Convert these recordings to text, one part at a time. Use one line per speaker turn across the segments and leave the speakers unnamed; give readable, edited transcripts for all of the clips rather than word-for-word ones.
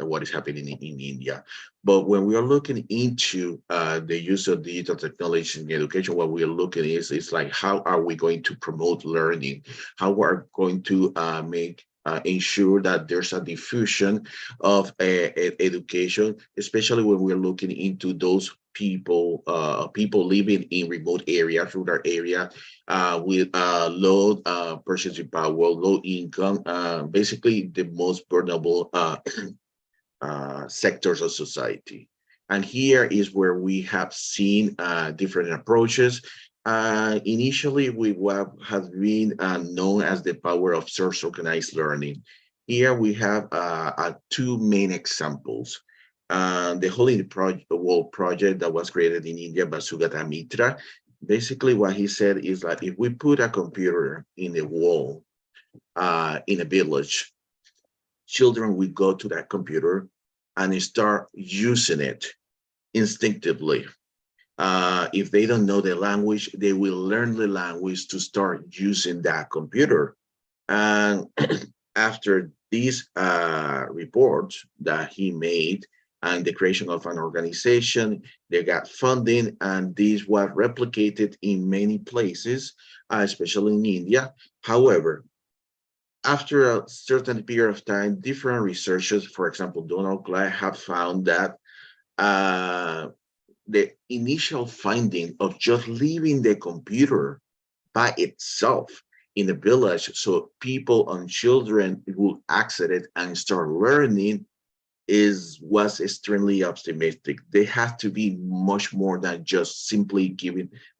what is happening in India. But when we are looking into the use of digital technology in education, what we are looking is like how are we going to promote learning? How we're going to make ensure that there's a diffusion of education, especially when we're looking into those people living in remote areas, rural area, with low purchasing power, low income, basically the most vulnerable sectors of society. And here is where we have seen different approaches. Initially, what has been known as the power of source-organized learning. Here we have two main examples. The Hole in the Wall project that was created in India by Sugata Mitra. Basically, what he said is that if we put a computer in a wall in a village, children will go to that computer and start using it instinctively. If they don't know the language, they will learn the language to start using that computer. And after these reports that he made and the creation of an organization, they got funding, and this was replicated in many places, especially in India. However, after a certain period of time, different researchers, for example, Donald Clark, have found that the initial finding of just leaving the computer by itself in the village so people and children will access it and start learning was extremely optimistic. They have to be much more than just simply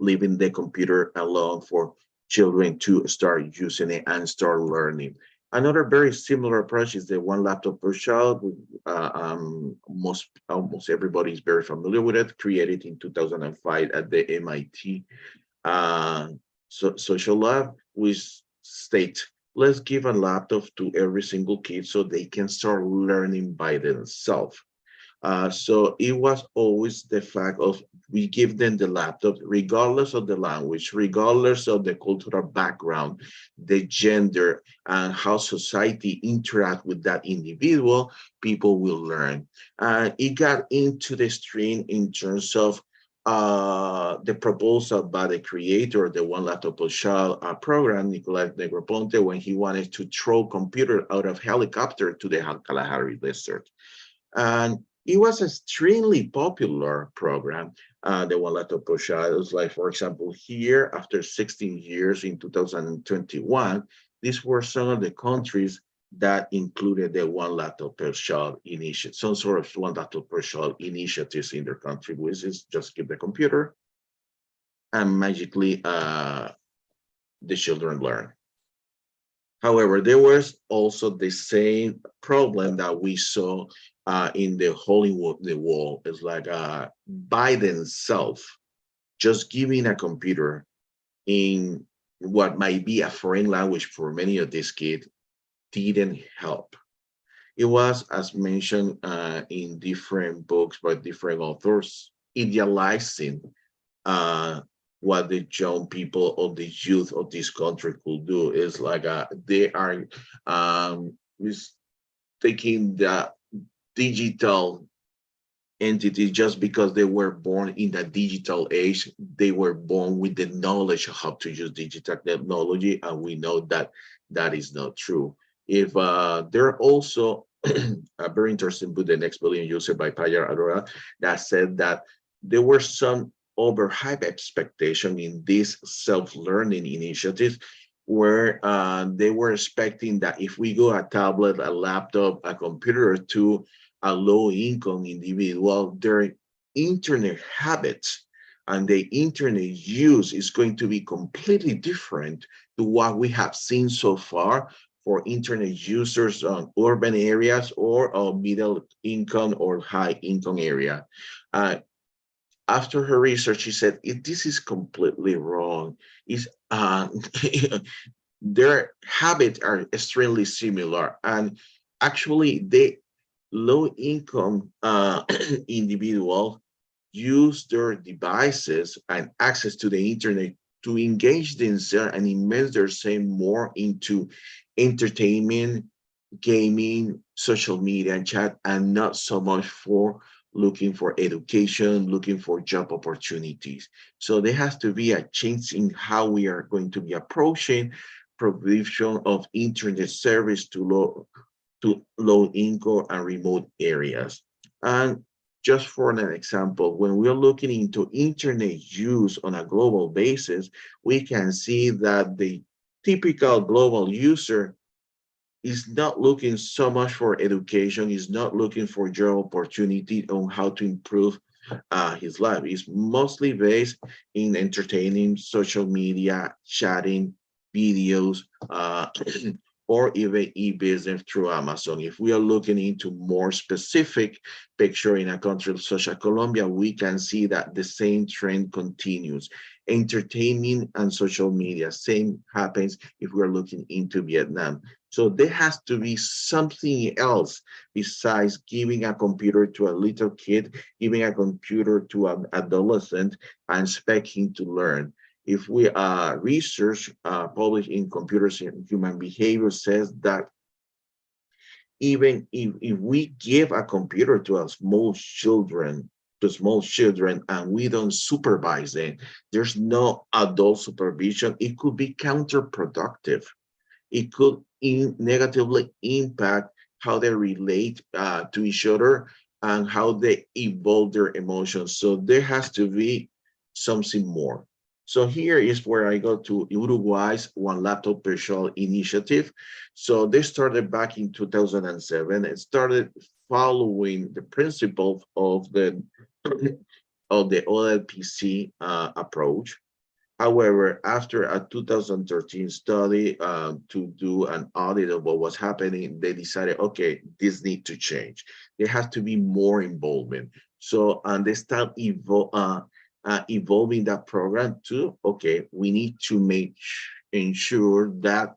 leaving the computer alone for children to start using it and start learning. Another very similar approach is the one laptop per child. Almost everybody is very familiar with it. Created in 2005 at the MIT uh, social lab, which state, let's give a laptop to every single kid so they can start learning by themselves. So it was always the fact of we give them the laptop, regardless of the language, regardless of the cultural background, the gender, and how society interact with that individual, people will learn. It got into the stream in terms of the proposal by the creator of the One Laptop Per Child program, Nicolás Negroponte, when he wanted to throw computer out of helicopter to the Kalahari Desert. And it was an extremely popular program, the One Laptop Per Child. It was like, for example, here, after 16 years in 2021, these were some of the countries that included the One Laptop Per Child initiative, some sort of One Laptop Per Child initiatives in their country, which is just give the computer and magically the children learn. However, there was also the same problem that we saw in the Hollywood the wall. It's like by themselves, just giving a computer in what might be a foreign language for many of these kids didn't help. It was, as mentioned in different books by different authors, idealizing uh, what the young people or the youth of this country could do. Is like they are taking the digital entity just because they were born in the digital age. They were born with the knowledge of how to use digital technology, and we know that that is not true. If there are also a very interesting book, The Next Billion User by Payar Arora, that said that there were some overhyped expectation in these self-learning initiatives where they were expecting that if we go a tablet, a laptop, a computer to a low-income individual, their internet habits and the internet use is going to be completely different to what we have seen so far for internet users on urban areas or middle income or high income area. Uh, After her research, she said, this is completely wrong. Is Their habits are extremely similar. And actually, the low income individual use their devices and access to the internet to engage themselves and immerse themselves more into entertainment, gaming, social media and chat, and not so much for looking for education, looking for job opportunities. So there has to be a change in how we are going to be approaching provision of internet service to low income and remote areas. And just for an example, when we're looking into internet use on a global basis, we can see that the typical global user is not looking so much for education, is not looking for job opportunity on how to improve his life. It's mostly based in entertaining, social media, chatting, videos, or even e-business through Amazon. If we are looking into more specific picture in a country such as Colombia, we can see that the same trend continues. Entertainment and social media, same happens if we're looking into Vietnam. So there has to be something else besides giving a computer to a little kid, giving a computer to an adolescent, and expecting to learn. If we research published in Computers and Human Behavior says that even if we give a computer to small children and we don't supervise it, there's no adult supervision, it could be counterproductive. It could negatively impact how they relate to each other and how they evolve their emotions. So there has to be something more. So here is where I go to Uruguay's One Laptop Per Child initiative. So they started back in 2007. It started following the principle of the of the OLPC approach. However, after a 2013 study to do an audit of what was happening, they decided, okay, this needs to change. There has to be more involvement. So, and they start evolving that program to, okay, we need to ensure that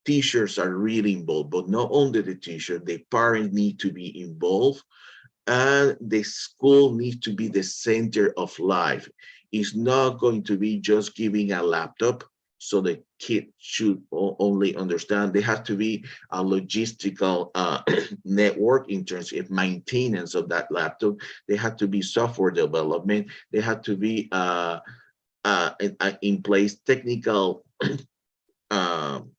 teachers are really involved, but not only the teacher, the parents need to be involved, and the school needs to be the center of life. It's not going to be just giving a laptop so the kid should only understand. There has to be a logistical network in terms of maintenance of that laptop. There has to be software development. There has to be in place technical um,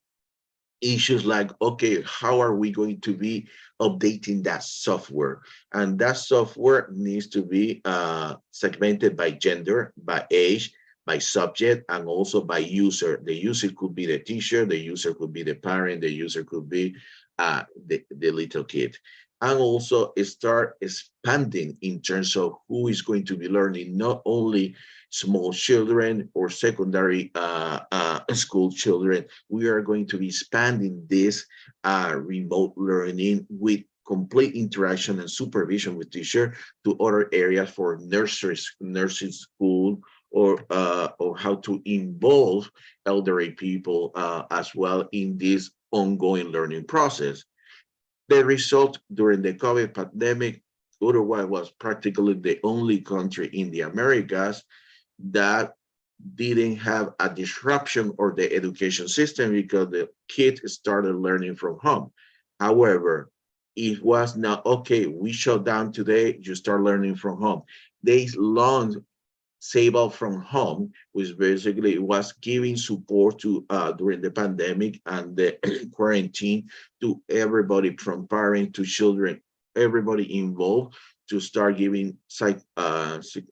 issues like, okay, how are we going to be updating that software? And that software needs to be segmented by gender, by age, by subject, and also by user. The user could be the teacher, the user could be the parent, the user could be the little kid. And also start expanding in terms of who is going to be learning, not only small children or secondary school children. We are going to be expanding this remote learning with complete interaction and supervision with teacher to other areas for nursing school, or how to involve elderly people as well in this ongoing learning process. The result during the COVID pandemic, Uruguay was practically the only country in the Americas that didn't have a disruption or the education system because the kids started learning from home. However, it was not okay, we shut down today, you start learning from home. They launched Save Out from Home, which basically was giving support to during the pandemic and the quarantine to everybody from parents to children, everybody involved to start giving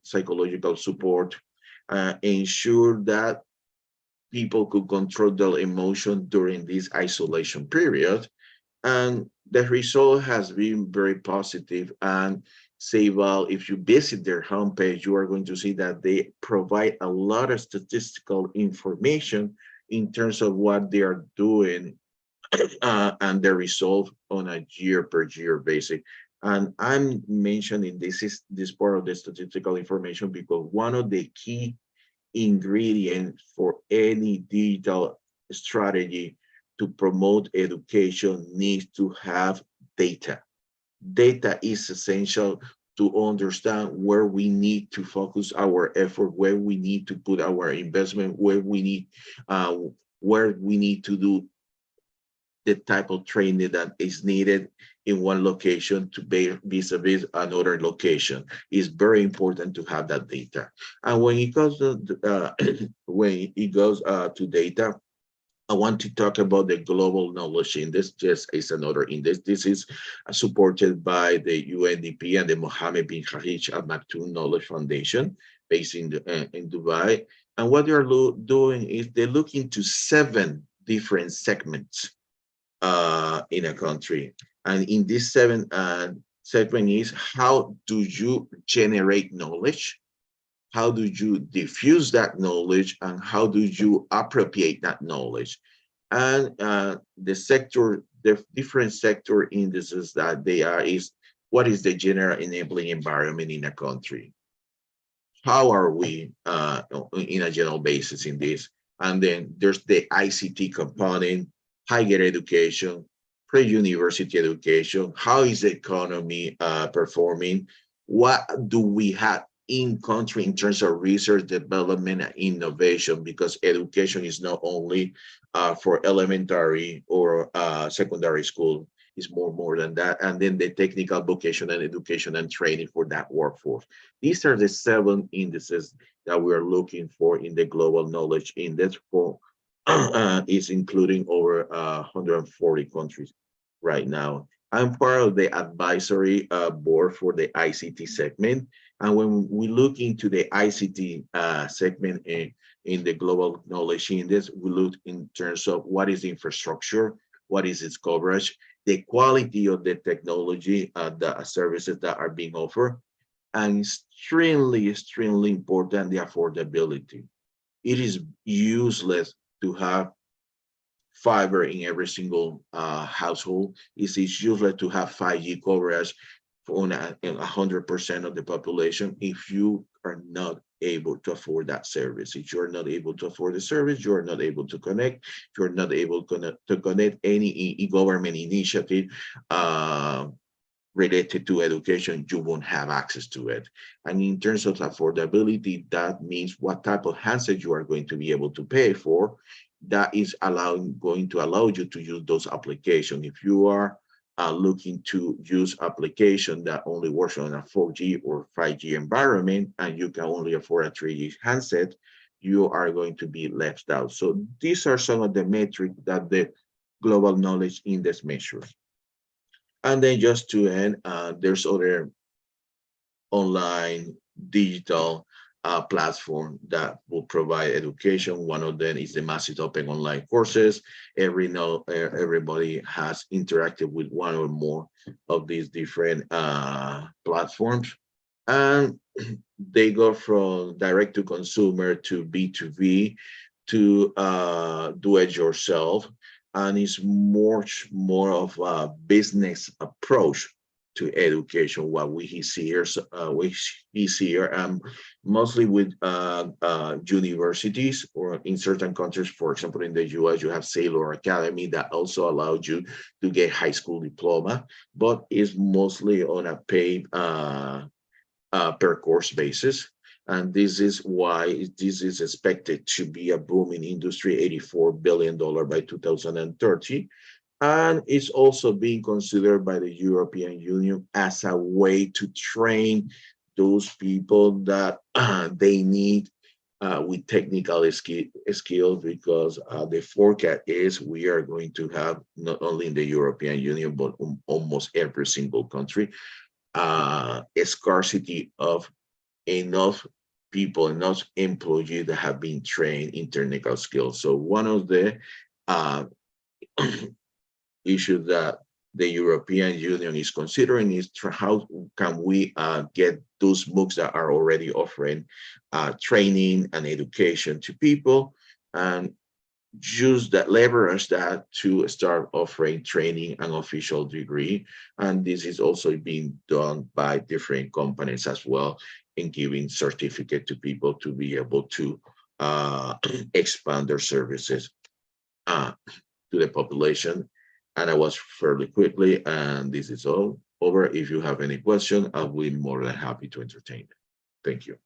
psychological support, ensure that people could control their emotion during this isolation period. And the result has been very positive. And say, well, if you visit their homepage, you are going to see that they provide a lot of statistical information in terms of what they are doing and the result on a year per year basis. And I'm mentioning this part of the statistical information because one of the key ingredients for any digital strategy to promote education needs to have data. Data is essential to understand where we need to focus our effort, where we need to put our investment, uh, where we need to do the type of training that is needed in one location to be vis-a-vis another location. It's very important to have that data. And when it goes to to data, I want to talk about the Global Knowledge Index. Just is another index. This is supported by the UNDP and the Mohammed bin Khalifa Al Maktoum Knowledge Foundation, based in Dubai. And what they are doing is they look into 7 different segments in a country. And in this 7 segment is, how do you generate knowledge? How do you diffuse that knowledge, and how do you appropriate that knowledge? And the different sector indices that they are is, what is the general enabling environment in a country? How are we in a general basis in this? And then there's the ICT component, higher education, pre-university education. How is the economy performing? What do we have in country in terms of research, development, and innovation? Because education is not only for elementary or secondary school, it's more than that. And then the technical vocational education and training for that workforce. These are the 7 indices that we are looking for in the Global Knowledge Index for is including over 140 countries right now. I'm part of the advisory board for the ICT segment. And when we look into the ICT segment in the Global Knowledge Index, we look in terms of what is the infrastructure, what is its coverage, the quality of the technology, the services that are being offered, and extremely important, the affordability. It is useless to have fiber in every single household. It's useless to have 5G coverage on 100% of the population if you are not able to afford that service. If you're not able to afford the service, you're not able to connect. If you're not able to connect any government initiative related to education, you won't have access to it. And in terms of affordability, that means what type of handset you are going to be able to pay for. That is going to allow you to use those applications. If you are looking to use application that only works on a 4G or 5G environment, and you can only afford a 3G handset, you are going to be left out. So these are some of the metrics that the Global Knowledge Index measures. And then just to end, there's other online digital platform that will provide education. One of them is the Massive Open Online Courses. Everybody has interacted with one or more of these different platforms. And they go from direct to consumer to B2B to do it yourself. And it's much more of a business approach to education. What we see here, mostly with universities, or in certain countries, for example, in the US, you have Sailor Academy that also allows you to get high school diploma, but is mostly on a paid per course basis. And this is why this is expected to be a booming industry, $84 billion by 2030. And it's also being considered by the European Union as a way to train those people that they need with technical skills, because the forecast is we are going to have, not only in the European Union, but almost every single country, a scarcity of enough people, enough employees that have been trained in technical skills. So one of the issues that the European Union is considering is how can we get those MOOCs that are already offering training and education to people, and use that, leverage that to start offering training and official degree. And this is also being done by different companies as well, in giving certificate to people to be able to expand their services to the population. And I was fairly quickly, and this is all over. If you have any question, I'll be more than happy to entertain. Thank you.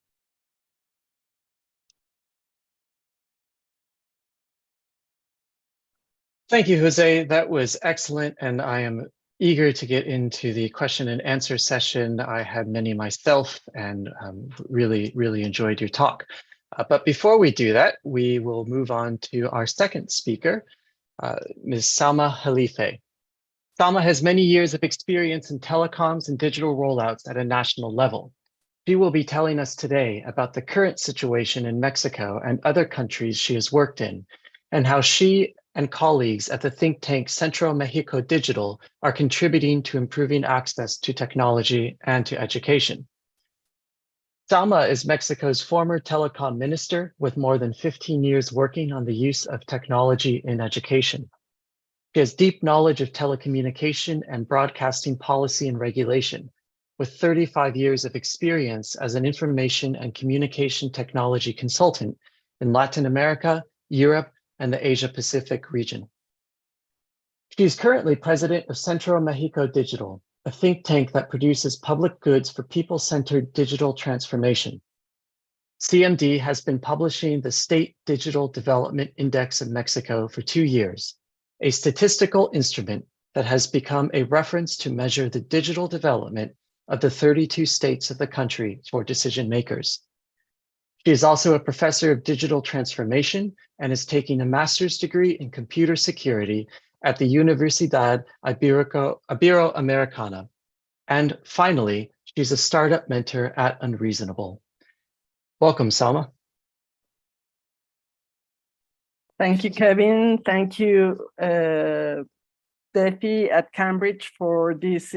Thank you, Jose. That was excellent. And I am eager to get into the question and answer session. I had many myself and really enjoyed your talk. But before we do that, we will move on to our second speaker, Ms. Salma Khalife. Salma has many years of experience in telecoms and digital rollouts at a national level. She will be telling us today about the current situation in Mexico and other countries she has worked in, and how she and colleagues at the think tank Centro Mexico Digital are contributing to improving access to technology and to education. Salma is Mexico's former telecom minister with more than 15 years working on the use of technology in education. She has deep knowledge of telecommunication and broadcasting policy and regulation, with 35 years of experience as an information and communication technology consultant in Latin America, Europe, and the Asia-Pacific region. She is currently president of Centro Mexico Digital, a think tank that produces public goods for people-centered digital transformation. CMD has been publishing the State Digital Development Index of Mexico for 2 years, a statistical instrument that has become a reference to measure the digital development of the 32 states of the country for decision makers. She is also a professor of digital transformation and is taking a master's degree in computer security at the Universidad Iberoamericana. And finally, she's a startup mentor at Unreasonable. Welcome, Salma.
Thank you, Kevin. Thank you, Defi at Cambridge for this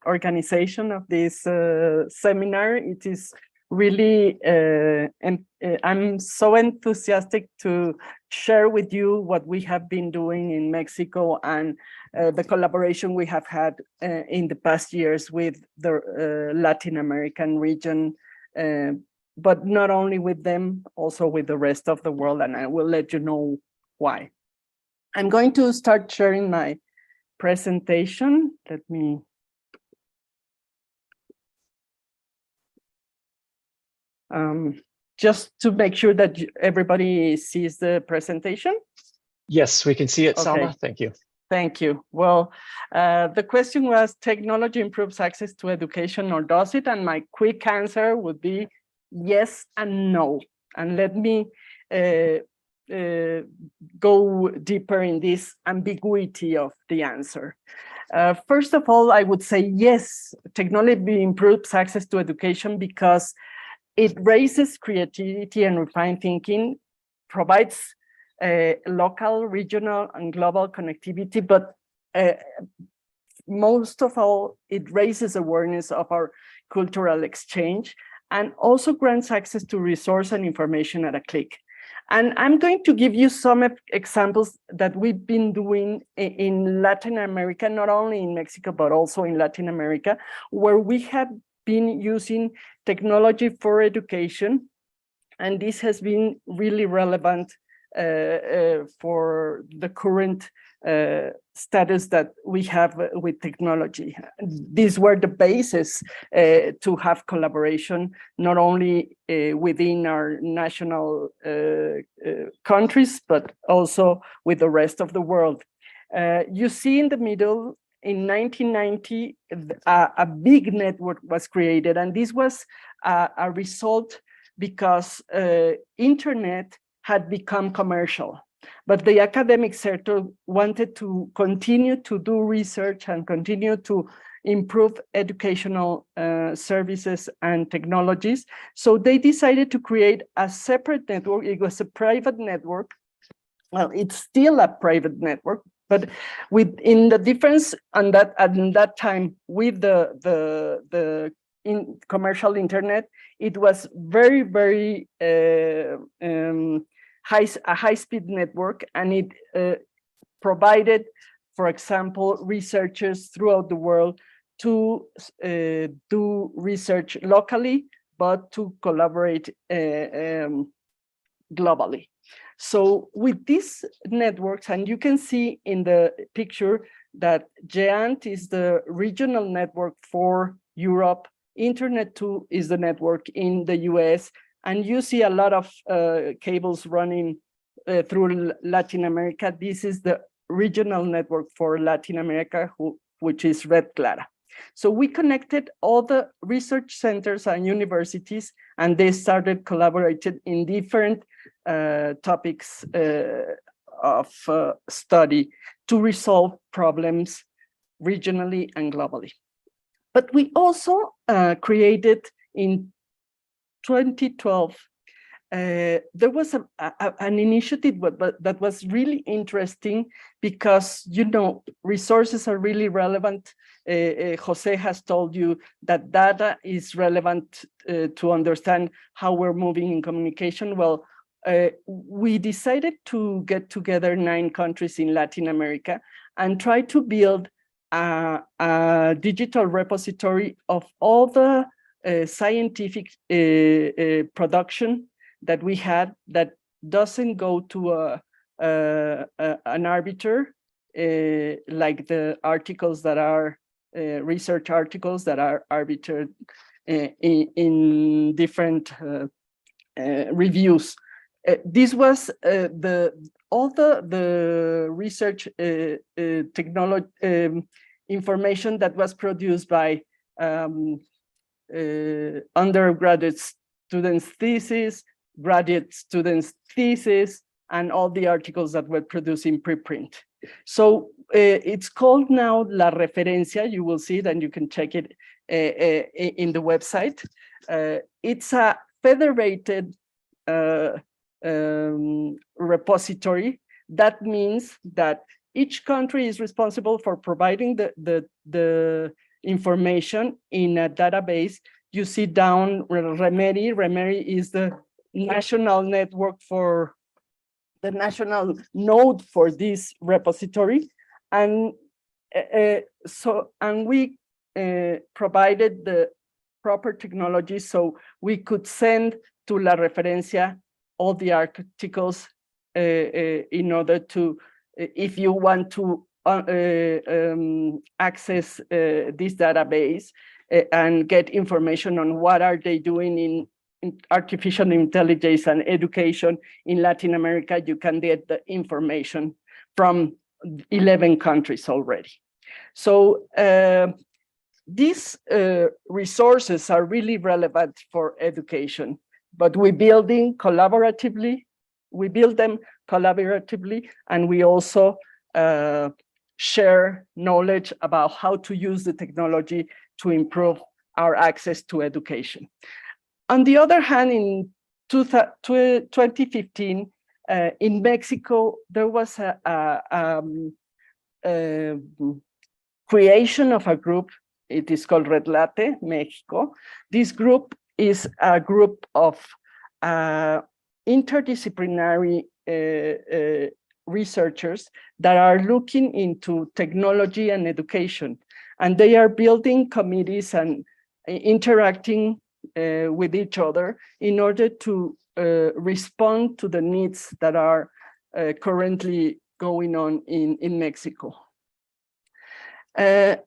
organization of this seminar. It is really, and I'm so enthusiastic to share with you what we have been doing in Mexico and the collaboration we have had in the past years with the Latin American region, but not only with them, also with the rest of the world, and I will let you know why. I'm going to start sharing my presentation. Let me. Just to make sure that everybody sees the presentation.
Yes, we can see it, Salma.
Okay.
Thank you.
Thank you. Well, the question was, technology improves access to education, or does it? And my quick answer would be yes and no. And let me go deeper in this ambiguity of the answer. First of all, I would say yes, technology improves access to education because it raises creativity and refined thinking, provides local, regional, and global connectivity, but most of all, it raises awareness of our cultural exchange and also grants access to resource and information at a click. And I'm going to give you some examples that we've been doing in Latin America, not only in Mexico, but also in Latin America, where we have been using technology for education. And this has been really relevant for the current status that we have with technology. These were the basis to have collaboration, not only within our national countries, but also with the rest of the world. You see in the middle, in 1990, a big network was created, and this was a result because internet had become commercial. But the academic sector wanted to continue to do research and continue to improve educational services and technologies. So they decided to create a separate network. It was a private network. Well, it's still a private network, but in the difference on that at that time with the commercial internet, it was very high-speed network, and it provided, for example, researchers throughout the world to do research locally, but to collaborate globally. So with these networks, and you can see in the picture that GEANT is the regional network for Europe, Internet2 is the network in the US, and you see a lot of cables running through Latin America. This is the regional network for Latin America, which is Red Clara. So we connected all the research centers and universities, and they started collaborating in different topics of study to resolve problems regionally and globally. But we also created in 2012, there was an initiative that was really interesting because, you know, resources are really relevant. Jose has told you that data is relevant to understand how we're moving in communication. Well, we decided to get together 9 countries in Latin America and try to build a digital repository of all the scientific production that we had that doesn't go to an arbiter, like the articles that are research articles that are arbitered in different reviews. This was all the research technology information that was produced by undergraduate students' thesis, graduate students' thesis, and all the articles that were produced in preprint. So it's called now La Referencia. You will see it and you can check it in the website. It's a federated repository. That means that each country is responsible for providing the information in a database. You see down REMERI. REMERI is the national network for the national node for this repository. And we provided the proper technology so we could send to La Referencia all the articles in order to, if you want to access this database and get information on what are they doing in artificial intelligence and education in Latin America, you can get the information from 11 countries already. So these resources are really relevant for education, but we build them collaboratively, and we also share knowledge about how to use the technology to improve our access to education. On the other hand, in 2015, in Mexico, there was a creation of a group. It is called Redlate Mexico. This group is a group of interdisciplinary researchers that are looking into technology and education. And they are building committees and interacting with each other in order to respond to the needs that are currently going on in Mexico. As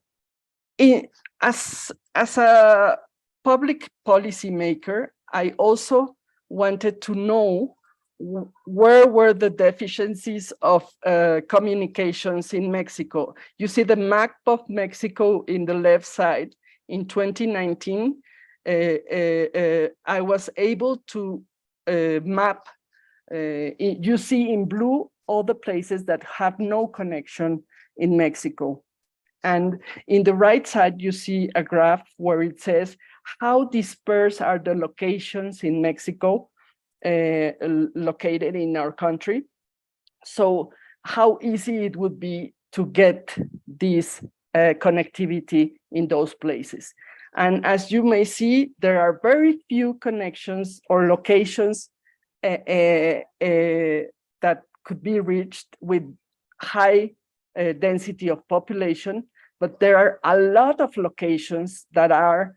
a public policy maker, I also wanted to know where were the deficiencies of communications in Mexico. You see the map of Mexico in the left side. In 2019, I was able to map, you see in blue, all the places that have no connection in Mexico. And in the right side, you see a graph where it says how dispersed are the locations in Mexico located in our country. So how easy it would be to get this connectivity in those places. And as you may see, there are very few connections or locations that could be reached with high density of population, but there are a lot of locations that are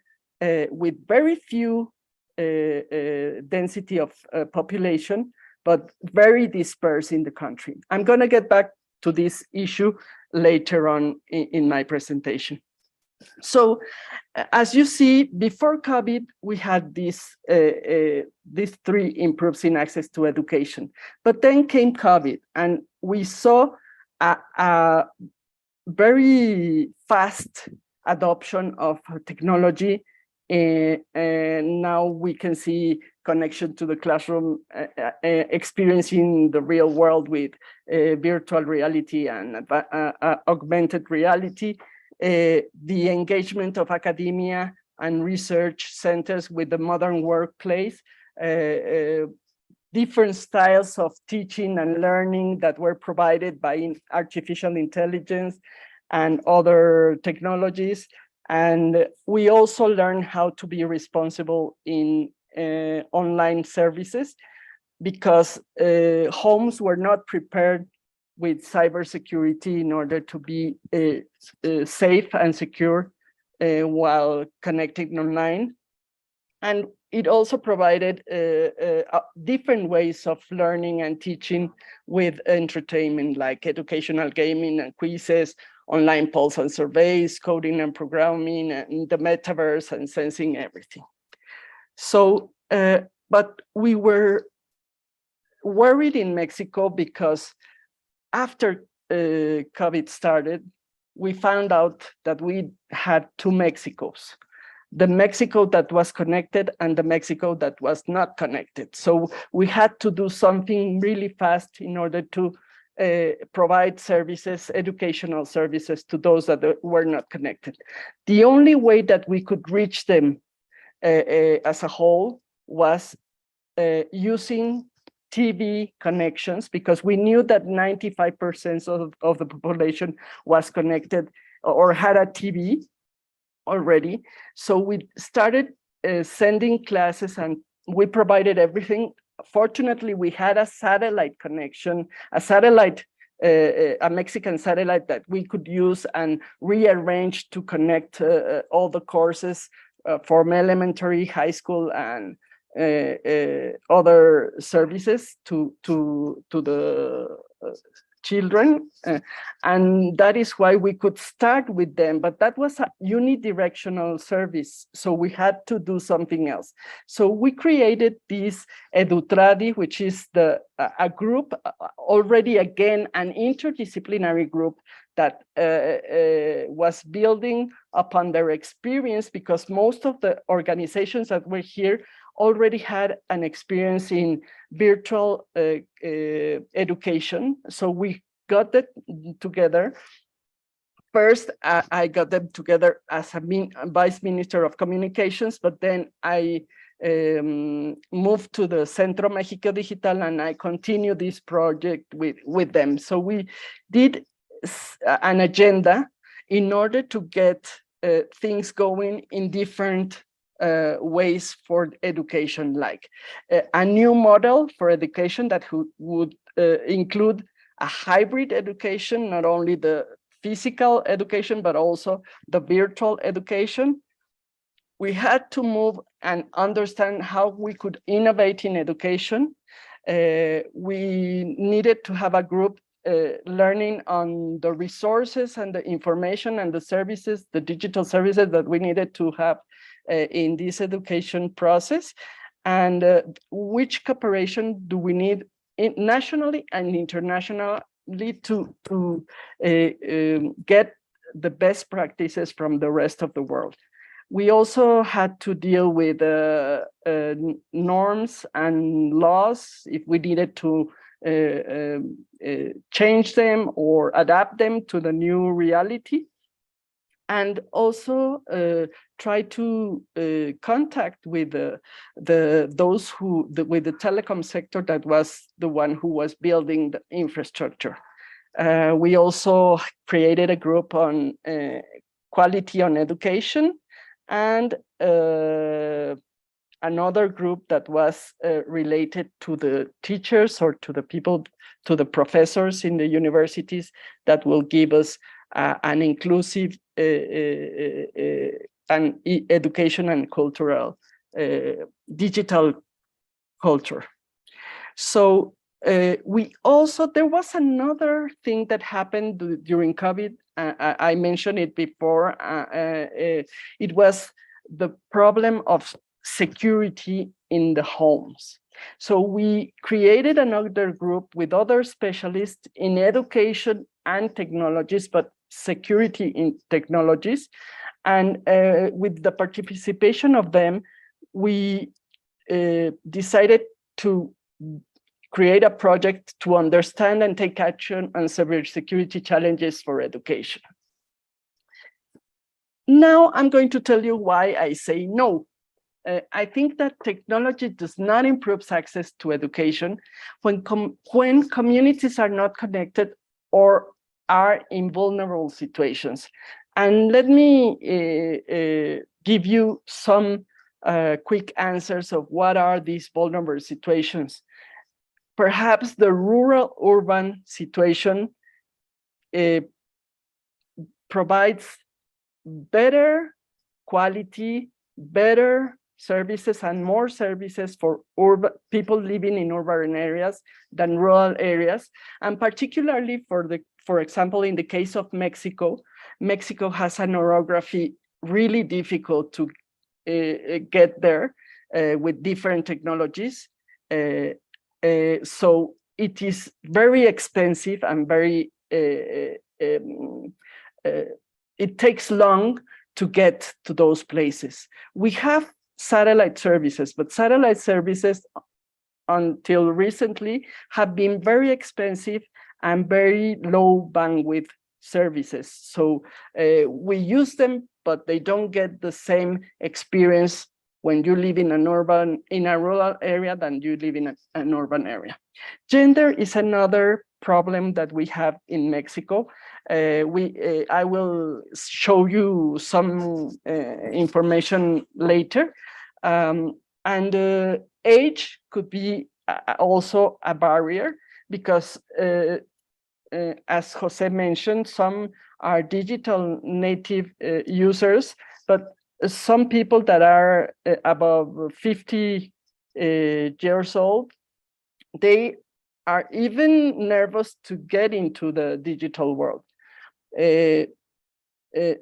with very few density of population, but very dispersed in the country. I'm going to get back to this issue later on in my presentation. So, as you see, before COVID, we had these 3 improves in access to education. But then came COVID, and we saw a very fast adoption of technology. And now we can see connection to the classroom, experiencing the real world with virtual reality and augmented reality, the engagement of academia and research centers with the modern workplace, different styles of teaching and learning that were provided by artificial intelligence and other technologies. And we also learn how to be responsible in online services, because homes were not prepared with cybersecurity in order to be safe and secure while connecting online. And it also provided different ways of learning and teaching with entertainment, like educational gaming and quizzes, online polls and surveys, coding and programming, and the metaverse, and sensing everything. So, but we were worried in Mexico because after COVID started, we found out that we had two Mexicos: the Mexico that was connected and the Mexico that was not connected. So we had to do something really fast in order to provide services, educational services, to those that were not connected. The only way that we could reach them as a whole was using TV connections, because we knew that 95% of the population was connected or had a TV already. So we started sending classes, and we provided everything. Fortunately, we had a satellite connection, a Mexican satellite that we could use and rearrange to connect all the courses from elementary, high school, and other services to the children, and that is why we could start with them. But that was a unidirectional service, so we had to do something else. So we created this Edutradi, which is a group, already again an interdisciplinary group that was building upon their experience, because most of the organizations that were here already had an experience in virtual education. So we got that together. First, I got them together as a Vice Minister of Communications, but then I moved to the Centro México Digital, and I continued this project with them. So we did an agenda in order to get things going in different ways for education, like a new model for education that would include a hybrid education, not only the physical education, but also the virtual education. We had to move and understand how we could innovate in education. We needed to have a group learning on the resources and the information and the services, the digital services that we needed to have in this education process, and which cooperation do we need nationally and internationally to get the best practices from the rest of the world. We also had to deal with norms and laws if we needed to change them or adapt them to the new reality, and also try to contact with with the telecom sector that was the one who was building the infrastructure. We also created a group on quality on education, and another group that was related to the teachers or to the people, to the professors in the universities, that will give us an inclusive and education and cultural, digital culture. So we also, there was another thing that happened during COVID. I mentioned it before. It was the problem of security in the homes. So we created another group with other specialists in education and technologies, but security in technologies. And with the participation of them, we decided to create a project to understand and take action on cybersecurity challenges for education. Now I'm going to tell you why I say no. I think that technology does not improve access to education when communities are not connected or are in vulnerable situations. And let me give you some quick answers of what are these vulnerable situations. Perhaps the rural-urban situation provides better quality, better services and more services for people living in urban areas than rural areas. And particularly for example, in the case of Mexico, Mexico has an orography really difficult to get there with different technologies. So it is very expensive and very, it takes long to get to those places. We have satellite services, but satellite services until recently have been very expensive and very low bandwidth services. So we use them, but they don't get the same experience when you live in a rural area than you live in an urban area. Gender is another problem that we have in Mexico. I will show you some information later. And age could be also a barrier because as Jose mentioned, some are digital native users, but some people that are above 50 years old, they are even nervous to get into the digital world.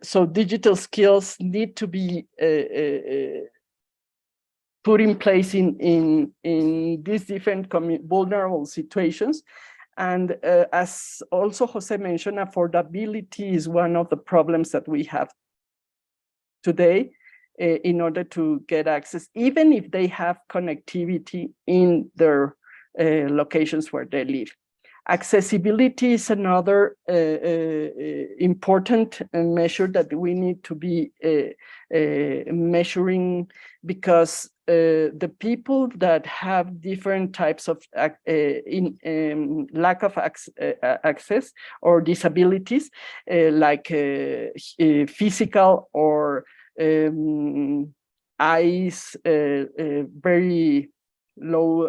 So digital skills need to be put in place in these different vulnerable situations. And as also Jose mentioned, affordability is one of the problems that we have today in order to get access, even if they have connectivity in their locations where they live. Accessibility is another important measure that we need to be measuring, because the people that have different types of lack of access or disabilities, like physical or eyes, very low,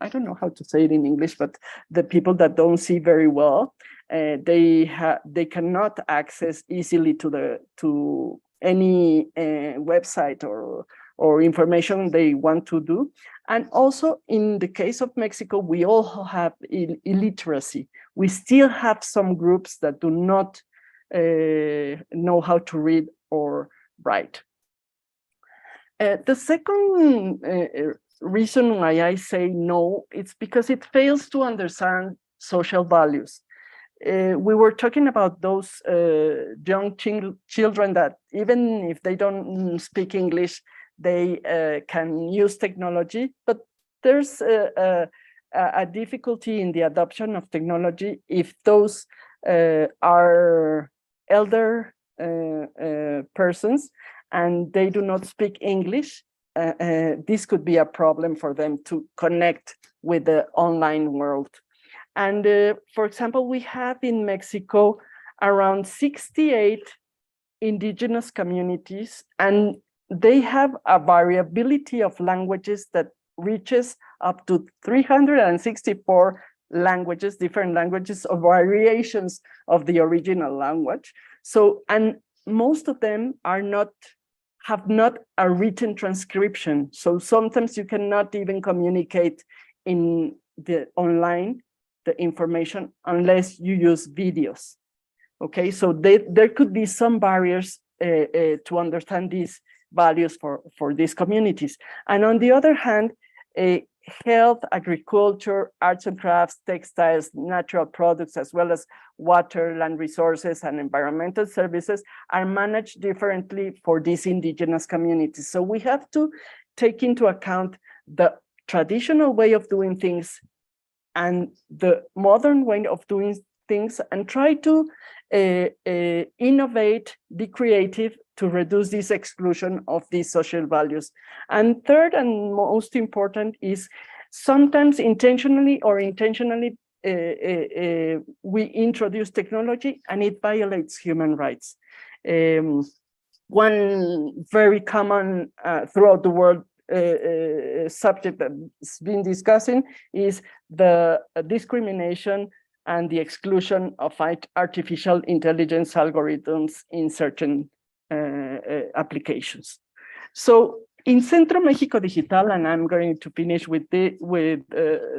I don't know how to say it in English, but the people that don't see very well, they cannot access easily to any website or information they want to do. And also in the case of Mexico, we also have illiteracy. We still have some groups that do not know how to read or write. The second reason why I say no, it's because it fails to understand social values. We were talking about those young children that even if they don't speak English, they can use technology, but there's a difficulty in the adoption of technology if those are elder persons and they do not speak English. This could be a problem for them to connect with the online world. And for example, we have in Mexico around 68 indigenous communities, and they have a variability of languages that reaches up to 364 languages, different languages or variations of the original language. So, and most of them have not a written transcription. So sometimes you cannot even communicate in the online, the information, unless you use videos. Okay, so there could be some barriers to understand these values for these communities. And on the other hand, health, agriculture, arts and crafts, textiles, natural products, as well as water, land resources, and environmental services are managed differently for these indigenous communities. So we have to take into account the traditional way of doing things and the modern way of doing things, and try to innovate, be creative to reduce this exclusion of these social values. And third and most important is sometimes intentionally or intentionally we introduce technology and it violates human rights. One very common throughout the world subject that's been discussing is the discrimination and the exclusion of artificial intelligence algorithms in certain applications. So in Centro México Digital, and I'm going to finish with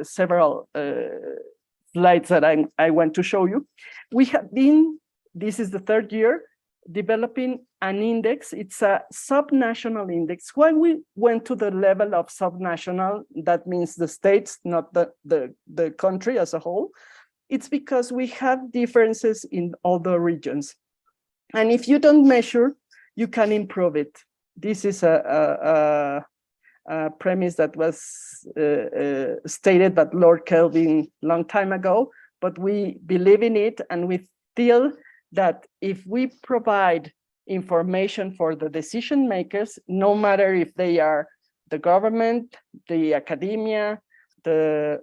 several slides that I want to show you, we have been, this is the third year, developing an index. It's a subnational index. Why we went to the level of subnational, that means the states, not the country as a whole. It's because we have differences in all the regions. And if you don't measure, you can improve it. This is a premise that was stated by Lord Kelvin a long time ago, but we believe in it, and we feel that if we provide information for the decision makers, no matter if they are the government, the academia, the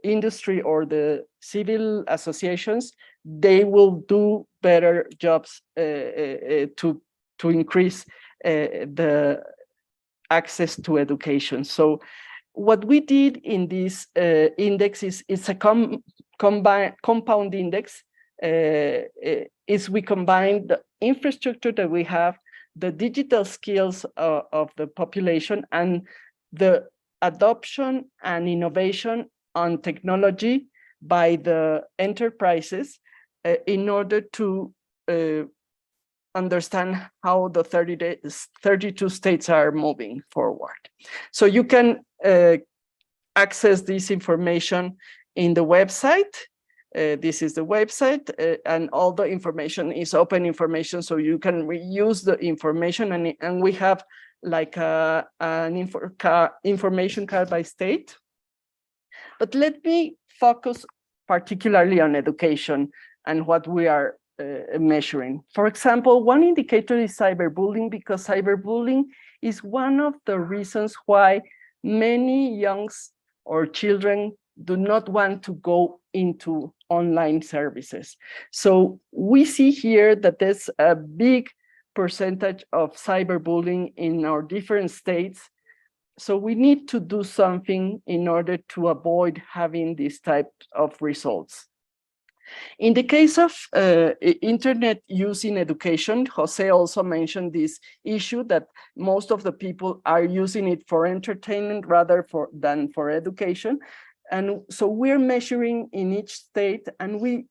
industry, or the civil associations, they will do better jobs to increase the access to education. So what we did in this index is a compound index. Is we combine the infrastructure that we have, the digital skills of the population, and the adoption and innovation on technology by the enterprises in order to understand how the 32 states are moving forward. So you can access this information in the website. This is the website, and all the information is open information, so you can reuse the information, and we have like an information card by state. But let me focus particularly on education and what we are measuring. For example, one indicator is cyberbullying, because cyberbullying is one of the reasons why many youngs or children do not want to go into online services. So we see here that there's a big percentage of cyberbullying in our different states. So we need to do something in order to avoid having this type of results. In the case of internet use in education, Jose also mentioned this issue that most of the people are using it for entertainment rather than for education. And so we're measuring in each state, and we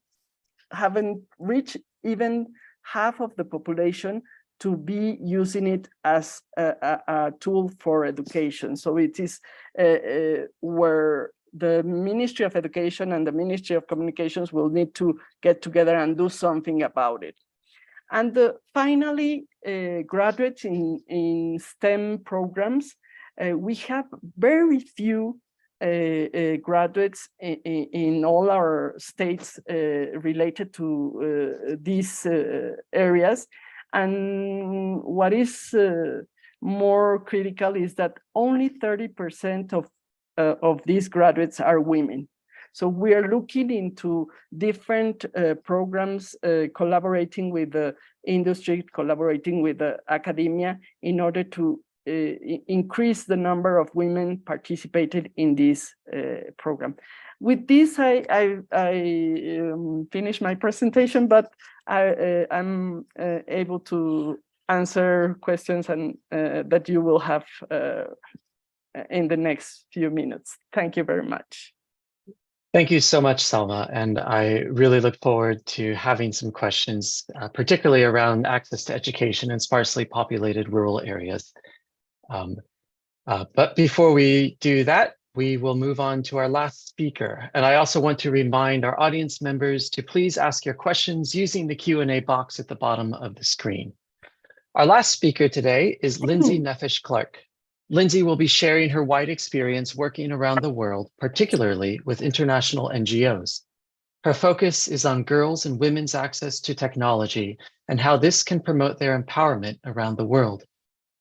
haven't reached even half of the population to be using it as a tool for education. So it is where the Ministry of Education and the Ministry of Communications will need to get together and do something about it. And finally, graduates in STEM programs, we have very few graduates in all our states related to these areas. And what is more critical is that only 30% of these graduates are women. So we are looking into different programs, collaborating with the industry, collaborating with the academia in order to increase the number of women participated in this program. With this, I finish my presentation, but I'm able to answer questions and that you will have in the next few minutes. Thank you very much.
Thank you so much, Salma. And I really look forward to having some questions, particularly around access to education in sparsely populated rural areas. But before we do that, we will move on to our last speaker. And I also want to remind our audience members to please ask your questions using the Q&A box at the bottom of the screen. Our last speaker today is Lindsay Nefesh-Clark. Lindsay will be sharing her wide experience working around the world, particularly with international NGOs. Her focus is on girls' and women's access to technology and how this can promote their empowerment around the world.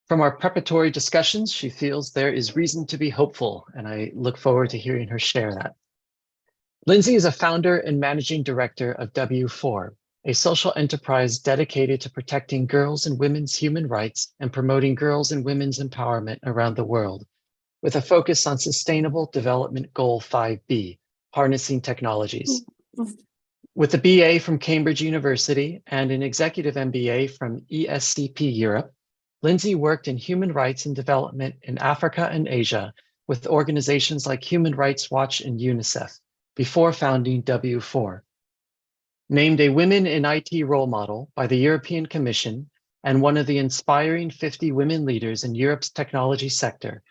From our preparatory discussions, she feels there is reason to be hopeful, and I look forward to hearing her share that. Lindsay is a founder and managing director of W4, a social enterprise dedicated to protecting girls' and women's human rights and promoting girls' and women's empowerment around the world, with a focus on Sustainable Development Goal 5B, harnessing technologies. With a BA from Cambridge University and an executive MBA from ESCP Europe, Lindsay worked in human rights and development in Africa and Asia with organizations like Human Rights Watch and UNICEF before founding W4. Named a Women in IT role model by the European Commission and one of the inspiring 50 women leaders in Europe's technology sector,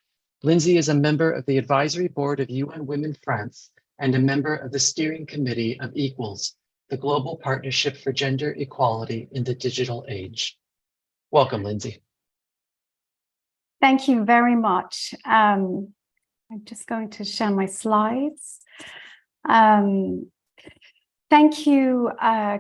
Lindsay is a member of the advisory board of UN Women France and a member of the steering committee of Equals, the Global Partnership for Gender Equality in the Digital Age. Welcome, Lindsay.
Thank you very much. I'm just going to share my slides. Thank you,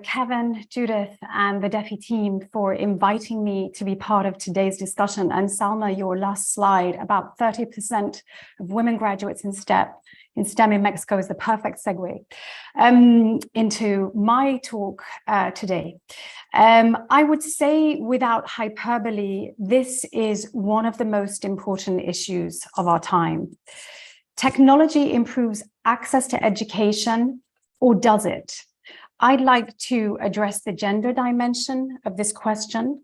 Kevin, Judith, and the DEFI team for inviting me to be part of today's discussion. And Salma, your last slide, about 30% of women graduates in STEM in Mexico is the perfect segue into my talk today. I would say without hyperbole, this is one of the most important issues of our time. Technology improves access to education, or does it? I'd like to address the gender dimension of this question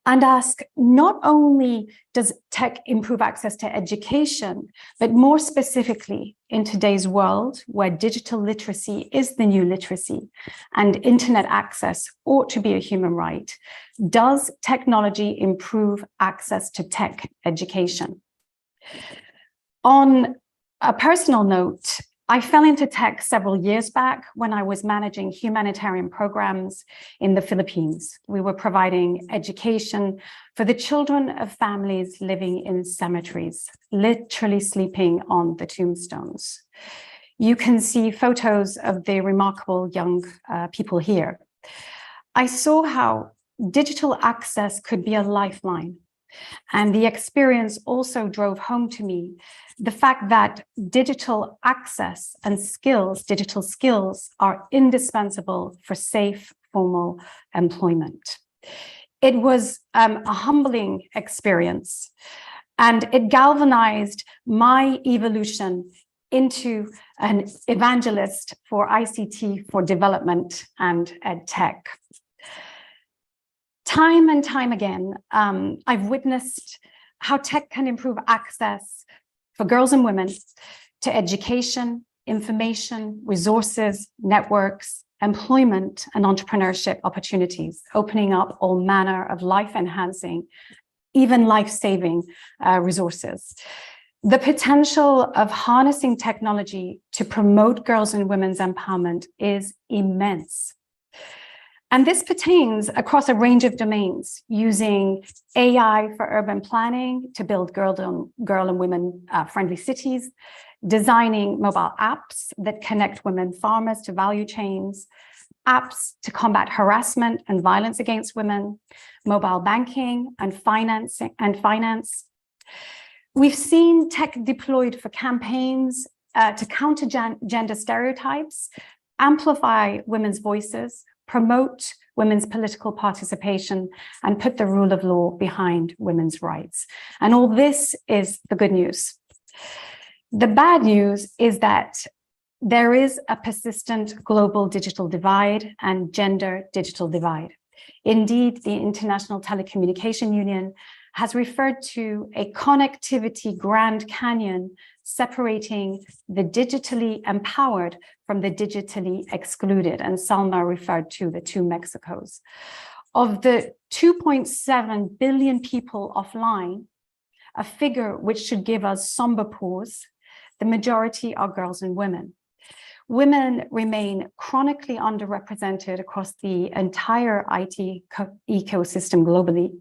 and ask, not only does tech improve access to education, but more specifically in today's world where digital literacy is the new literacy and internet access ought to be a human right, does technology improve access to tech education? On a personal note, I fell into tech several years back when I was managing humanitarian programs in the Philippines. We were providing education for the children of families living in cemeteries, literally sleeping on the tombstones. You can see photos of the remarkable young people here. I saw how digital access could be a lifeline. And the experience also drove home to me the fact that digital access and skills, digital skills, are indispensable for safe, formal employment. It was a humbling experience, and it galvanized my evolution into an evangelist for ICT for development and ed tech. Time and time again, I've witnessed how tech can improve access for girls and women to education, information, resources, networks, employment, and entrepreneurship opportunities, opening up all manner of life-enhancing, even life-saving resources. The potential of harnessing technology to promote girls' and women's empowerment is immense. And this pertains across a range of domains, using AI for urban planning to build girl and women friendly cities, designing mobile apps that connect women farmers to value chains, apps to combat harassment and violence against women, mobile banking and finance. We've seen tech deployed for campaigns to counter gender stereotypes, amplify women's voices, promote women's political participation, and put the rule of law behind women's rights. And all this is the good news. The bad news is that there is a persistent global digital divide and gender digital divide. Indeed, the International Telecommunication Union has referred to a connectivity Grand Canyon separating the digitally empowered from the digitally excluded. And Salma referred to the two Mexicos. Of the 2.7 billion people offline, a figure which should give us somber pause, the majority are girls and women. Women remain chronically underrepresented across the entire IT ecosystem globally,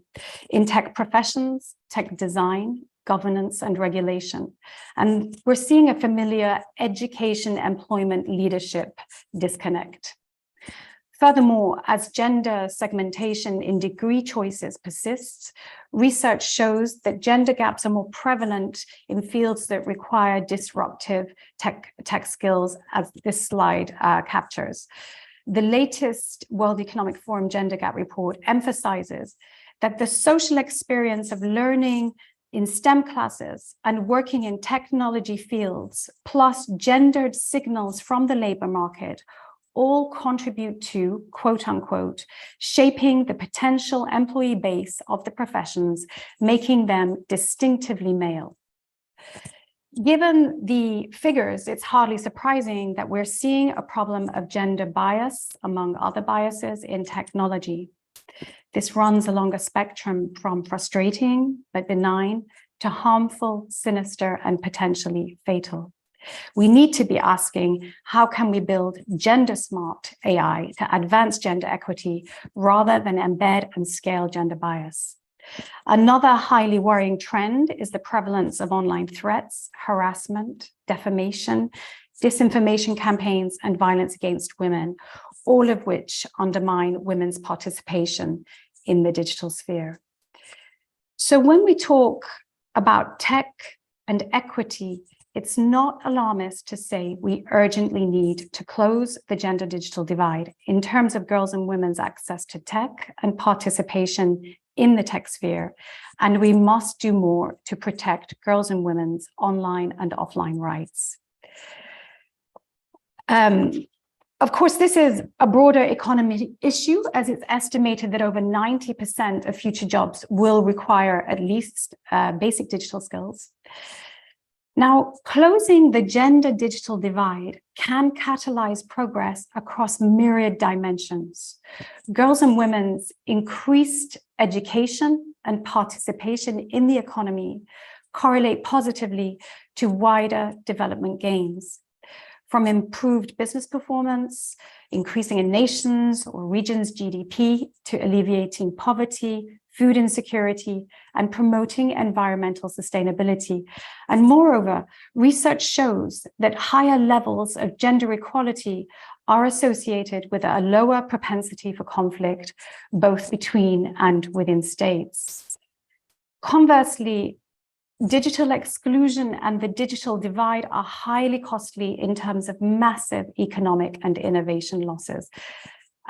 in tech professions, tech design, governance, and regulation. And we're seeing a familiar education, employment, leadership disconnect. Furthermore, as gender segmentation in degree choices persists, research shows that gender gaps are more prevalent in fields that require disruptive tech skills, as this slide captures. The latest World Economic Forum Gender Gap Report emphasizes that the social experience of learning in STEM classes and working in technology fields, plus gendered signals from the labor market, all contribute to, quote unquote, shaping the potential employee base of the professions, making them distinctively male. Given the figures, it's hardly surprising that we're seeing a problem of gender bias, among other biases, in technology. This runs along a spectrum from frustrating but benign to harmful, sinister, and potentially fatal. We need to be asking, how can we build gender-smart AI to advance gender equity rather than embed and scale gender bias? Another highly worrying trend is the prevalence of online threats, harassment, defamation, disinformation campaigns, and violence against women, all of which undermine women's participation in the digital sphere. So when we talk about tech and equity, it's not alarmist to say we urgently need to close the gender digital divide in terms of girls' and women's access to tech and participation in the tech sphere. And we must do more to protect girls' and women's online and offline rights. Of course, this is a broader economy issue, as it's estimated that over 90% of future jobs will require at least basic digital skills. Now, closing the gender digital divide can catalyze progress across myriad dimensions. Girls' and women's increased education and participation in the economy correlate positively to wider development gains, from improved business performance, increasing a nation's or region's GDP, to alleviating poverty, food insecurity, and promoting environmental sustainability. And moreover, research shows that higher levels of gender equality are associated with a lower propensity for conflict, both between and within states. Conversely, digital exclusion and the digital divide are highly costly in terms of massive economic and innovation losses.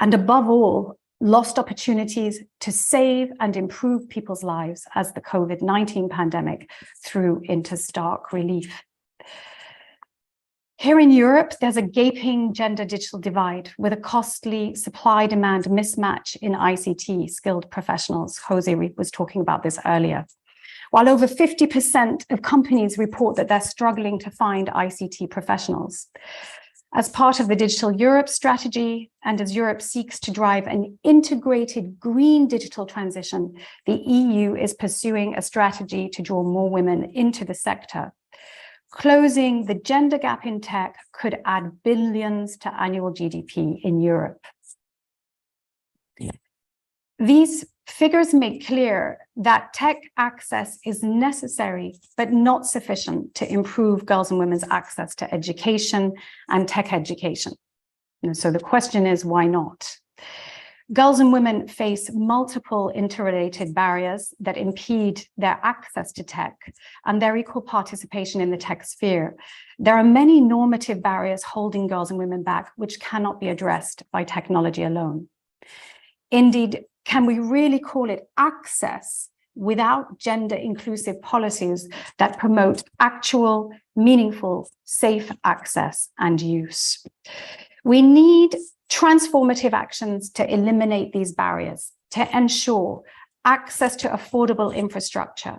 And above all, lost opportunities to save and improve people's lives as the COVID-19 pandemic threw into stark relief. Here in Europe, there's a gaping gender digital divide with a costly supply-demand mismatch in ICT skilled professionals. Jose was talking about this earlier. While over 50% of companies report that they're struggling to find ICT professionals. As part of the Digital Europe strategy, and as Europe seeks to drive an integrated green digital transition, the EU is pursuing a strategy to draw more women into the sector. Closing the gender gap in tech could add billions to annual GDP in Europe. These figures make clear that tech access is necessary, but not sufficient to improve girls' and women's access to education and tech education. And so the question is, why not? Girls and women face multiple interrelated barriers that impede their access to tech and their equal participation in the tech sphere. There are many normative barriers holding girls and women back, which cannot be addressed by technology alone. Indeed, can we really call it access without gender inclusive policies that promote actual, meaningful, safe access and use? We need transformative actions to eliminate these barriers, to ensure access to affordable infrastructure,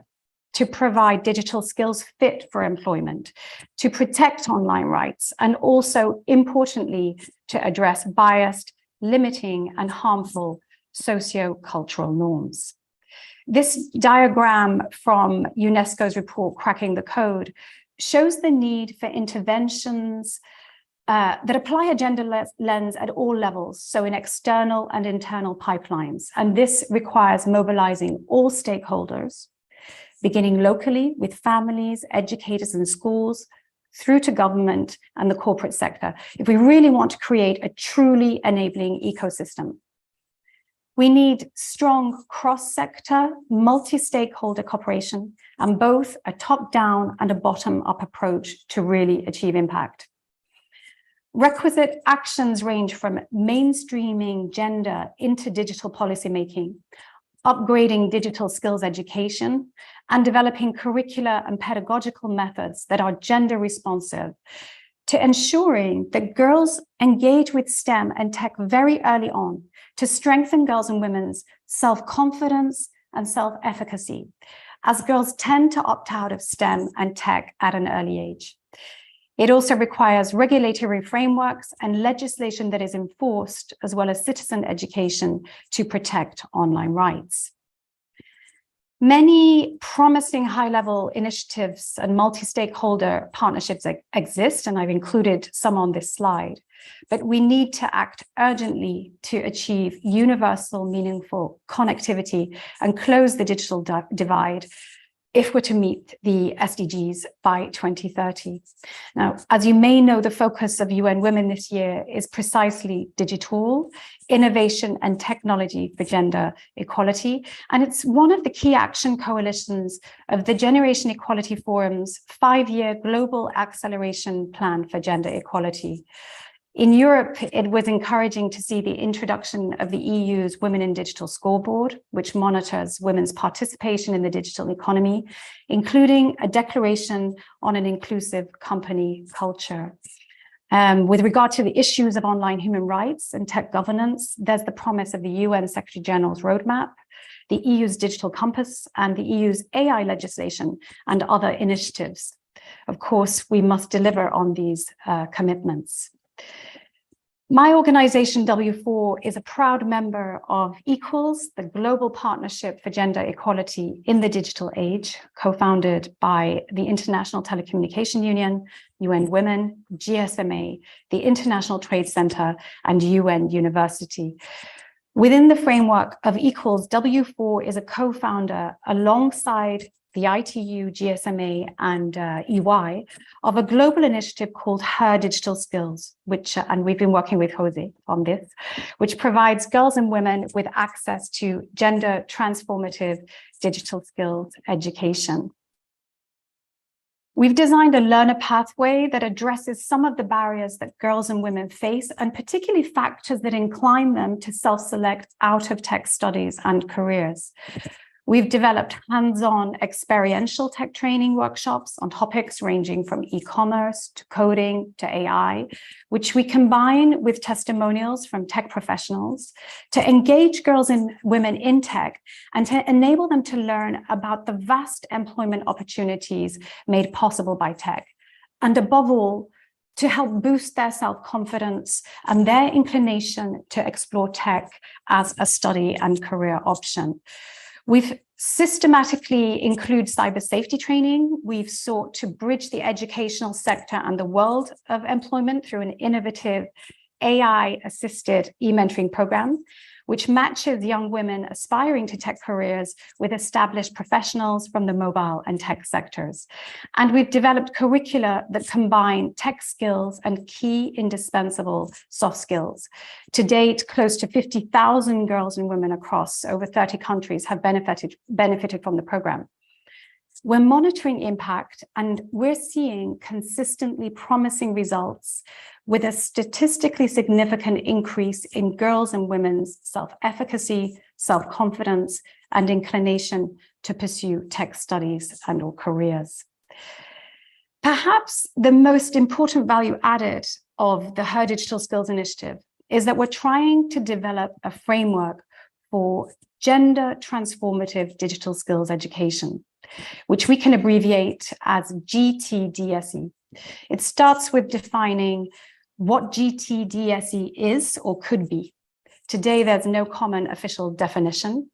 to provide digital skills fit for employment, to protect online rights, and also, importantly, to address biased, limiting, and harmful socio-cultural norms. This diagram from UNESCO's report, Cracking the Code, shows the need for interventions that apply a gender lens at all levels, so in external and internal pipelines. And this requires mobilizing all stakeholders, beginning locally with families, educators, and schools, through to government and the corporate sector, if we really want to create a truly enabling ecosystem. We need strong cross-sector, multi-stakeholder cooperation, and both a top-down and a bottom-up approach to really achieve impact. Requisite actions range from mainstreaming gender into digital policymaking, upgrading digital skills education, and developing curricular and pedagogical methods that are gender responsive, to ensuring that girls engage with STEM and tech very early on to strengthen girls' and women's self-confidence and self-efficacy, as girls tend to opt out of STEM and tech at an early age. It also requires regulatory frameworks and legislation that is enforced, as well as citizen education to protect online rights. Many promising high-level initiatives and multi-stakeholder partnerships exist, and I've included some on this slide, but we need to act urgently to achieve universal, meaningful connectivity and close the digital divide if we're to meet the SDGs by 2030. Now, as you may know, the focus of UN Women this year is precisely digital, innovation and technology for gender equality. And it's one of the key action coalitions of the Generation Equality Forum's 5-year Global Acceleration Plan for Gender Equality. In Europe, it was encouraging to see the introduction of the EU's Women in Digital Scoreboard, which monitors women's participation in the digital economy, including a declaration on an inclusive company culture. With regard to the issues of online human rights and tech governance, there's the promise of the UN Secretary General's roadmap, the EU's digital compass, and the EU's AI legislation and other initiatives. Of course, we must deliver on these commitments. My organization, W4, is a proud member of Equals, the global partnership for gender equality in the digital age, co-founded by the International Telecommunication Union, UN Women, GSMA, the International Trade Center, and UN University. Within the framework of Equals, W4 is a co-founder alongside the ITU, GSMA, and EY of a global initiative called Her Digital Skills, which, and we've been working with Jose on this, which provides girls and women with access to gender transformative digital skills education. We've designed a learner pathway that addresses some of the barriers that girls and women face, and particularly factors that incline them to self-select out of tech studies and careers. We've developed hands-on experiential tech training workshops on topics ranging from e-commerce to coding to AI, which we combine with testimonials from tech professionals to engage girls and women in tech and to enable them to learn about the vast employment opportunities made possible by tech. And above all, to help boost their self-confidence and their inclination to explore tech as a study and career option. We've systematically included cyber safety training. We've sought to bridge the educational sector and the world of employment through an innovative AI-assisted e-mentoring program, which matches young women aspiring to tech careers with established professionals from the mobile and tech sectors. And we've developed curricula that combine tech skills and key indispensable soft skills. To date, close to 50,000 girls and women across over 30 countries have benefited from the program. We're monitoring impact, and we're seeing consistently promising results with a statistically significant increase in girls and women's self-efficacy, self-confidence, and inclination to pursue tech studies and/or careers. Perhaps the most important value added of the Her Digital Skills Initiative is that we're trying to develop a framework for gender transformative digital skills education, which we can abbreviate as GTDSE. It starts with defining what GTDSE is or could be, Today, there's no common official definition.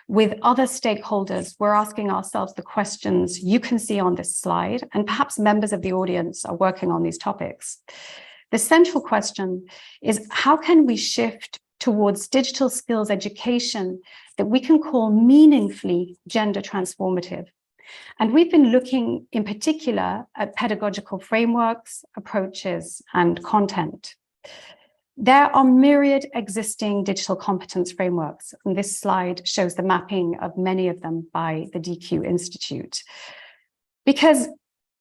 With other stakeholders, we're asking ourselves the questions you can see on this slide, and perhaps members of the audience are working on these topics. The central question is, how can we shift towards digital skills education that we can call meaningfully gender transformative? And we've been looking in particular at pedagogical frameworks, approaches, and content. There are myriad existing digital competence frameworks, and this slide shows the mapping of many of them by the DQ Institute. Because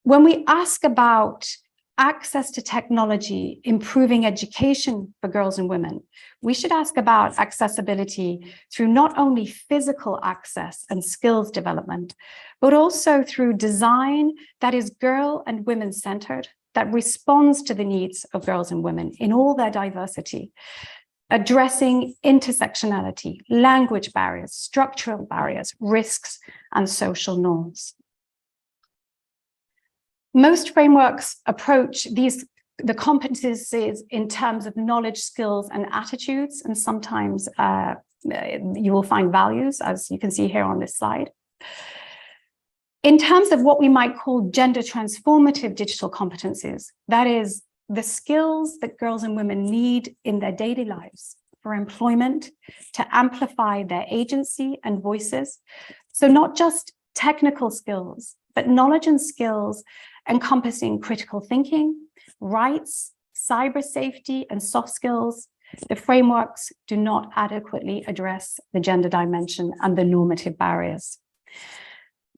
when we ask about access to technology, improving education for girls and women, we should ask about accessibility through not only physical access and skills development, but also through design that is girl and women centered, that responds to the needs of girls and women in all their diversity, addressing intersectionality, language barriers, structural barriers, risks, and social norms. Most frameworks approach the competencies in terms of knowledge, skills, and attitudes, and sometimes you will find values, as you can see here on this slide. In terms of what we might call gender transformative digital competencies, that is the skills that girls and women need in their daily lives for employment, to amplify their agency and voices. So not just technical skills, but knowledge and skills encompassing critical thinking, rights, cyber safety, and soft skills. The frameworks do not adequately address the gender dimension and the normative barriers.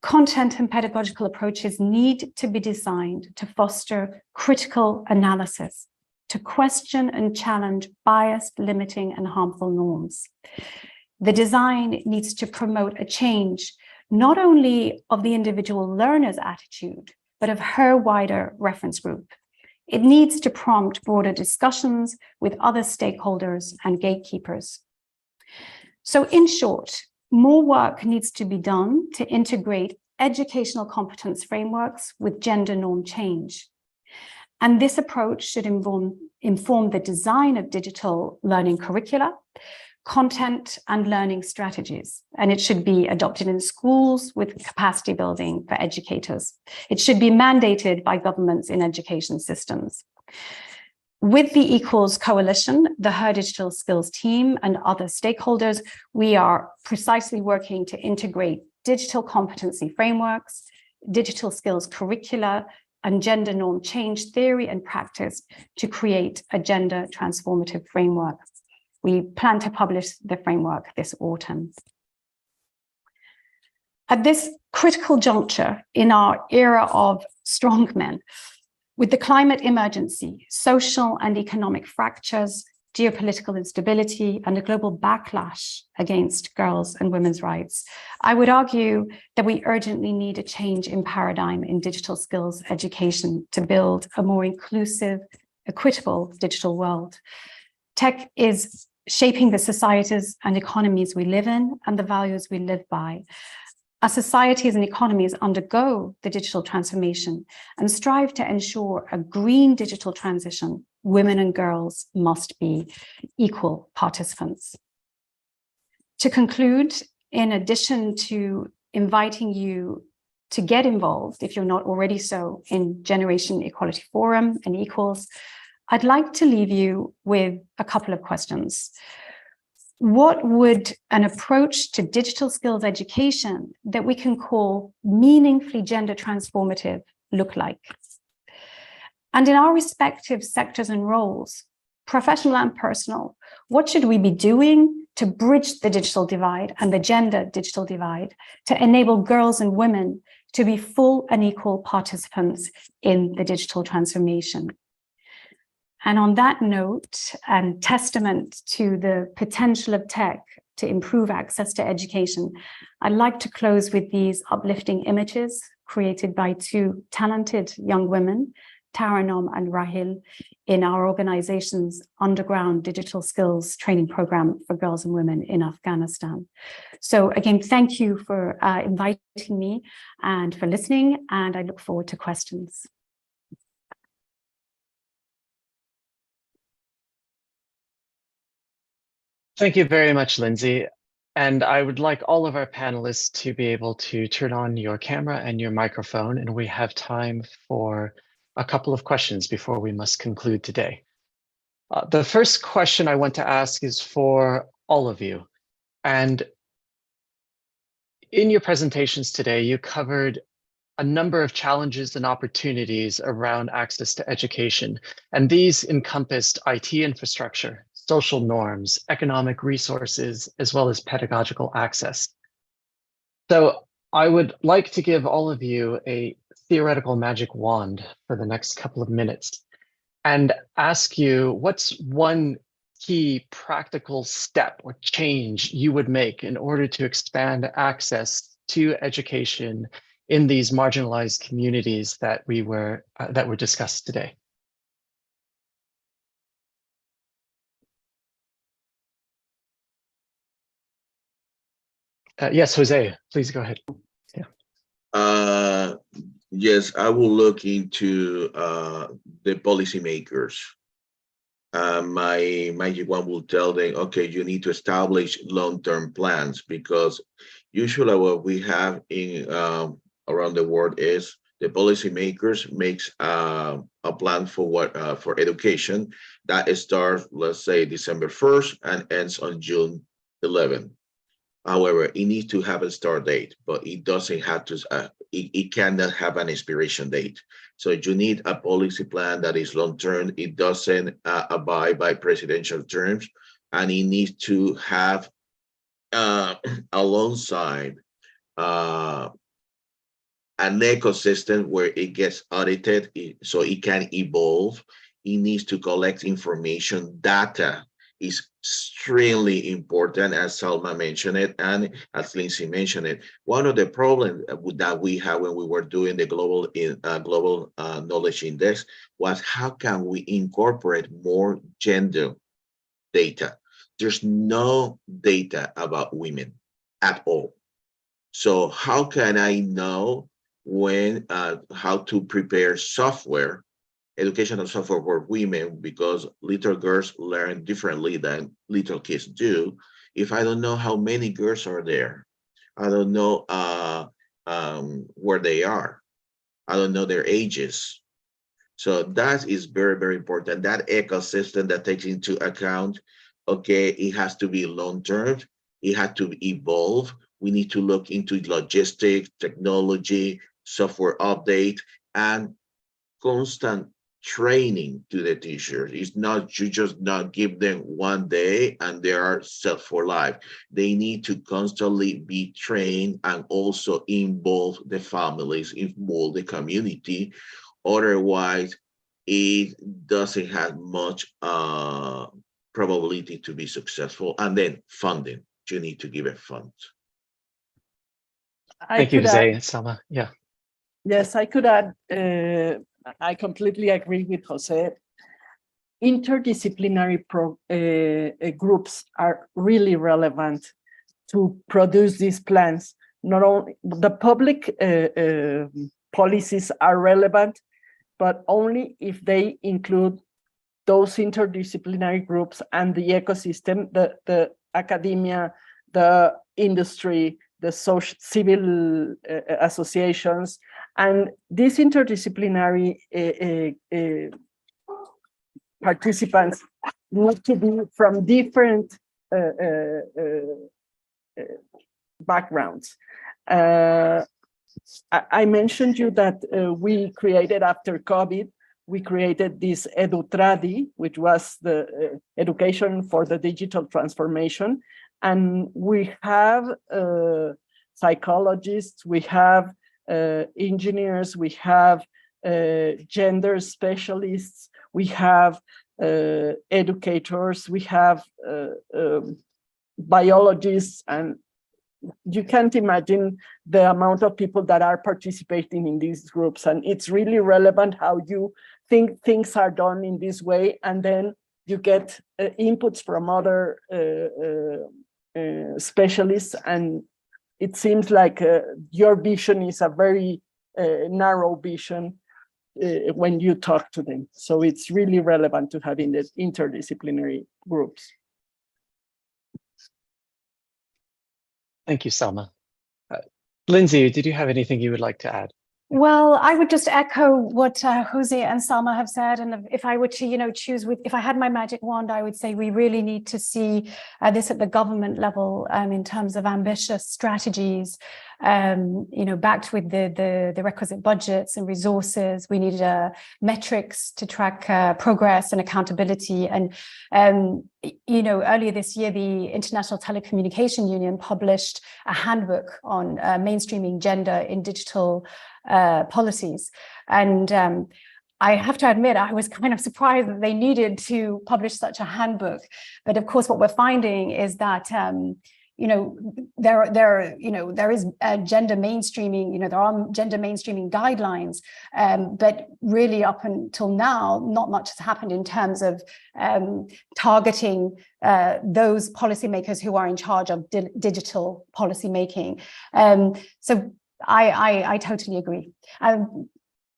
Content and pedagogical approaches need to be designed to foster critical analysis, to question and challenge biased, limiting, and harmful norms. The design needs to promote a change, not only of the individual learner's attitude, but of her wider reference group. It needs to prompt broader discussions with other stakeholders and gatekeepers. So in short, more work needs to be done to integrate educational competence frameworks with gender norm change. And this approach should inform the design of digital learning curricula, content, and learning strategies. And it should be adopted in schools with capacity building for educators. It should be mandated by governments in education systems. With the Equals Coalition, the Her Digital Skills team, and other stakeholders, we are precisely working to integrate digital competency frameworks, digital skills curricula, and gender norm change theory and practice to create a gender transformative framework. We plan to publish the framework this autumn. At this critical juncture in our era of strong men, with the climate emergency, social and economic fractures, geopolitical instability, and a global backlash against girls' and women's rights, I would argue that we urgently need a change in paradigm in digital skills education to build a more inclusive, equitable digital world. Tech is shaping the societies and economies we live in and the values we live by. Our societies and economies undergo the digital transformation and strive to ensure a green digital transition. Women and girls must be equal participants. To conclude, in addition to inviting you to get involved, if you're not already so, in Generation Equality Forum and Equals, I'd like to leave you with a couple of questions. What would an approach to digital skills education that we can call meaningfully gender transformative look like? And in our respective sectors and roles, professional and personal, what should we be doing to bridge the digital divide and the gender digital divide to enable girls and women to be full and equal participants in the digital transformation? And on that note, and testament to the potential of tech to improve access to education, I'd like to close with these uplifting images created by two talented young women, Tarannom and Rahil, in our organization's underground digital skills training program for girls and women in Afghanistan. So again, thank you for inviting me and for listening, and I look forward to questions.
Thank you very much, Lindsay. And I would like all of our panelists to be able to turn on your camera and your microphone, and we have time for a couple of questions before we must conclude today. The first question I want to ask is for all of you. And in your presentations today, you covered a number of challenges and opportunities around access to education, and these encompassed IT infrastructure, social norms, economic resources, as well as pedagogical access. So I would like to give all of you a theoretical magic wand for the next couple of minutes and ask you what's one key practical step or change you would make in order to expand access to education in these marginalized communities that were discussed today. Yes, Jose, please go ahead.
Uh, yes, I will look into the policymakers. My magic one will tell them, okay, you need to establish long-term plans, because usually what we have in around the world is the policymakers makes a plan for for education that starts, let's say, December 1st and ends on June 11th. However, it needs to have a start date, but it doesn't have to, it cannot have an expiration date. So you need a policy plan that is long-term. It doesn't abide by presidential terms, and it needs to have alongside an ecosystem where it gets audited so it can evolve. It needs to collect information. Data is extremely important, as Salma mentioned it, and as Lindsay mentioned it. One of the problems that we have when we were doing the global knowledge index was, how can we incorporate more gender data? There's no data about women at all. So how can I know when how to prepare software, educational software for women, because little girls learn differently than little kids do, if I don't know how many girls are there? I don't know where they are. I don't know their ages. So that is very, very important. That ecosystem that takes into account, okay, it has to be long-term. It has to evolve. We need to look into logistics, technology, software update, and constant training to the teachers. It's not, you just not give them one day and they are set for life. They need to constantly be trained and also involve the families, involve the community. Otherwise, it doesn't have much probability to be successful. And then funding, you need to give it funds.
Thank you, Jose and Salma. Yeah.
Yes, I could add, I completely agree with Jose. Interdisciplinary groups are really relevant to produce these plans. Not only the public policies are relevant, but only if they include those interdisciplinary groups and the ecosystem, the academia, the industry, the social civil associations, and these interdisciplinary participants need to be from different backgrounds. I mentioned you that we created after COVID, we created this EduTradi, which was the education for the digital transformation. And we have psychologists, we have engineers, we have gender specialists, we have educators, we have biologists, and you can't imagine the amount of people that are participating in these groups. And it's really relevant how you think things are done in this way, and then you get inputs from other specialists, and it seems like your vision is a very narrow vision when you talk to them. So it's really relevant to having the interdisciplinary groups.
Thank you, Salma. Lindsay, did you have anything you would like to add?
Well, I would just echo what Jose and Salma have said. And if I were to, choose if I had my magic wand, I would say we really need to see this at the government level in terms of ambitious strategies, backed with the requisite budgets and resources. We need metrics to track progress and accountability. And, earlier this year, the International Telecommunication Union published a handbook on mainstreaming gender in digital policies. And I have to admit, I was kind of surprised that they needed to publish such a handbook. But of course, what we're finding is that, there is gender mainstreaming, there are gender mainstreaming guidelines, but really up until now, not much has happened in terms of targeting those policymakers who are in charge of digital policymaking. So I totally agree.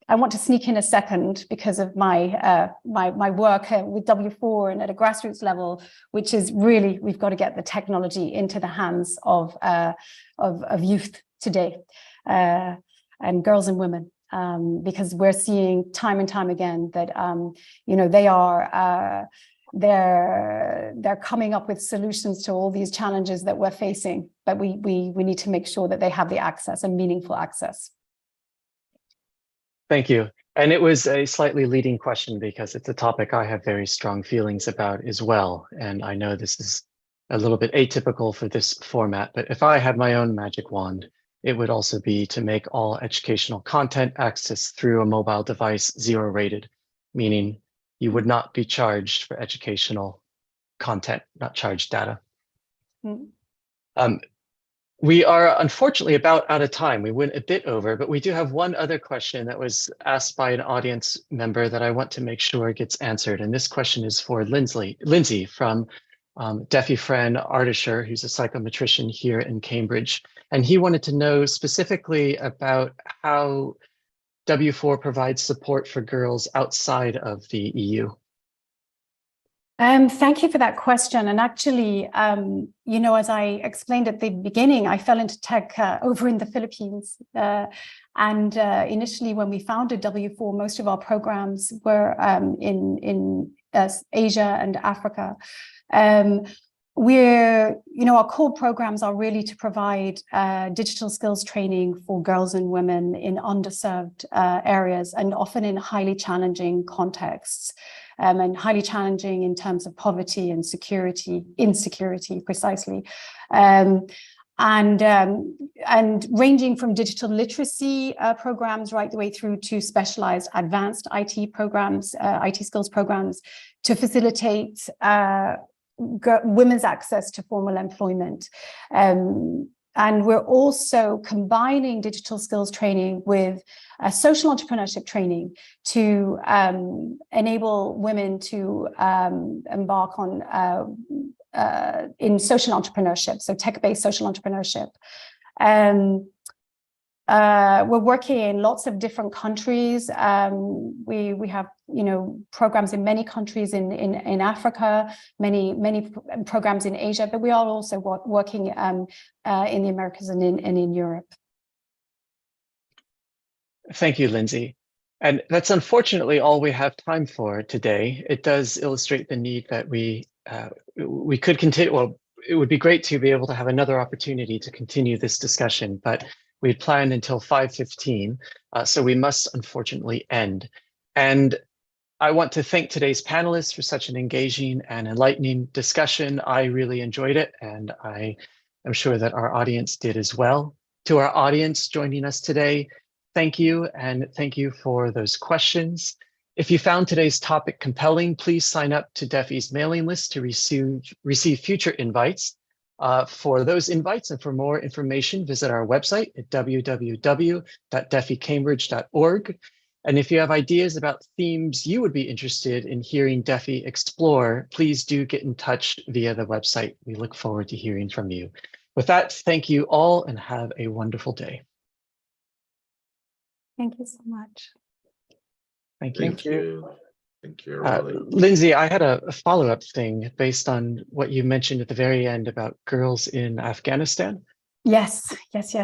I want to sneak in a second because of my my work with W4 and at a grassroots level, which is really, we've got to get the technology into the hands of youth today, and girls and women, because we're seeing time and time again that they are they're coming up with solutions to all these challenges that we're facing, but we need to make sure that they have the access and meaningful access.
Thank you. And it was a slightly leading question because it's a topic I have very strong feelings about as well. And I know this is a little bit atypical for this format, but if I had my own magic wand, it would also be to make all educational content accessed through a mobile device zero rated, meaning you would not be charged for educational content, not charged data. We are unfortunately about out of time. We went a bit over, but we do have one other question that was asked by an audience member that I want to make sure gets answered. And this question is for Lindsay from Defi friend Ardisher, who's a psychometrician here in Cambridge. And he wanted to know specifically about how W4 provides support for girls outside of the EU.
Thank you for that question. And actually, as I explained at the beginning, I fell into tech over in the Philippines. And initially, when we founded W4, most of our programs were in Asia and Africa. Our core programs are really to provide digital skills training for girls and women in underserved areas, and often in highly challenging contexts. And highly challenging in terms of poverty and insecurity, precisely. And ranging from digital literacy programs right the way through to specialized advanced IT programs, IT skills programs, to facilitate women's access to formal employment. And we're also combining digital skills training with social entrepreneurship training to enable women to embark on in social entrepreneurship, so tech-based social entrepreneurship. We're working in lots of different countries. We have, programs in many countries in Africa, many programs in Asia, but we are also working in the Americas and in Europe.
Thank you, Lindsay. And that's unfortunately all we have time for today. It does illustrate the need that we could continue. Well, it would be great to be able to have another opportunity to continue this discussion, but we had planned until 5:15, so we must unfortunately end. And I want to thank today's panelists for such an engaging and enlightening discussion. I really enjoyed it, and I am sure that our audience did as well. To our audience joining us today, thank you, and thank you for those questions. If you found today's topic compelling, please sign up to DEFI's mailing list to receive future invites. For those invites and for more information, visit our website at www.deficambridge.org. And if you have ideas about themes you would be interested in hearing DEFI explore, please do get in touch via the website. We look forward to hearing from you. With that, thank you all and have a wonderful day.
Thank you so much.
Thank you.
Thank you. Thank you.
Lindsay, I had a follow-up thing based on what you mentioned at the very end about girls in Afghanistan.
Yes, yes, yes.